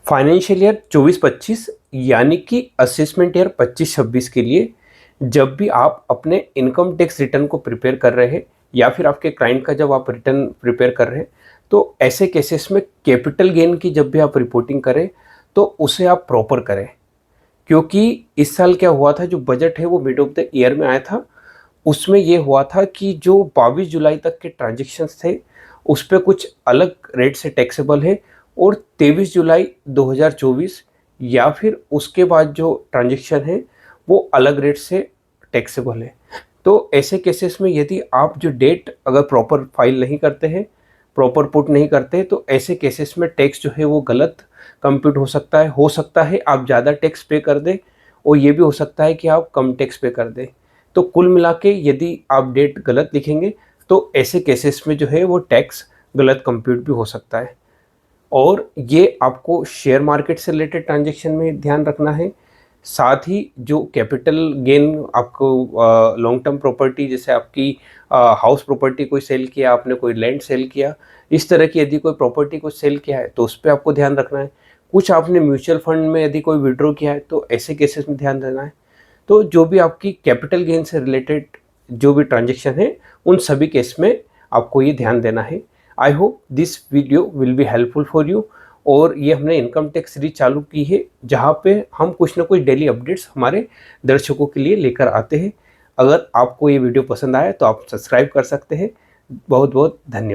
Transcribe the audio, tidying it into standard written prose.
Financial year 24-25 यानी कि assessment year 25-26 के लिए जब भी आप अपने इनकम टैक्स रिटर्न को प्रिपेयर कर रहे हैं या फिर आपके क्लाइंट का जब आप रिटर्न प्रिपेयर कर रहे हैं, तो ऐसे केसेस में कैपिटल गेन की जब भी आप रिपोर्टिंग करें तो उसे आप प्रॉपर करें। क्योंकि इस साल क्या हुआ था, जो बजट है वो मिड ऑफ द ईयर में आया था। उसमें ये हुआ था कि जो 22 जुलाई तक के ट्रांजेक्शन्स थे उस पे कुछ अलग रेट से टैक्सेबल है, और 23 जुलाई 2024 या फिर उसके बाद जो ट्रांजेक्शन है वो अलग रेट से टैक्सेबल है। तो ऐसे केसेस में यदि आप जो डेट अगर प्रॉपर फाइल नहीं करते हैं, प्रॉपर पुट नहीं करते, तो ऐसे केसेस में टैक्स जो है वो गलत कंप्यूट हो सकता है आप ज़्यादा टैक्स पे कर दें, और ये भी हो सकता है कि आप कम टैक्स पे कर दें। तो कुल मिला के यदि आप डेट गलत लिखेंगे तो ऐसे केसेस में जो है वो टैक्स गलत कंप्यूट भी हो सकता है। और ये आपको शेयर मार्केट से रिलेटेड ट्रांजैक्शन में ध्यान रखना है। साथ ही जो कैपिटल गेन आपको लॉन्ग टर्म प्रॉपर्टी, जैसे आपकी हाउस प्रॉपर्टी कोई सेल किया, आपने कोई लैंड सेल किया, इस तरह की यदि कोई प्रॉपर्टी को सेल किया है तो उस पर आपको ध्यान रखना है। कुछ आपने म्यूचुअल फंड में यदि कोई विड्रॉ किया है तो ऐसे केसेस में ध्यान देना है। तो जो भी आपकी कैपिटल गेन से रिलेटेड जो भी ट्रांजैक्शन है उन सभी केस में आपको ये ध्यान देना है। I hope this video will be helpful for you. और ये हमने इनकम टैक्स सीरीज चालू की है जहाँ पे हम कुछ ना कुछ डेली अपडेट्स हमारे दर्शकों के लिए लेकर आते हैं। अगर आपको ये वीडियो पसंद आया तो आप सब्सक्राइब कर सकते हैं। बहुत बहुत धन्यवाद।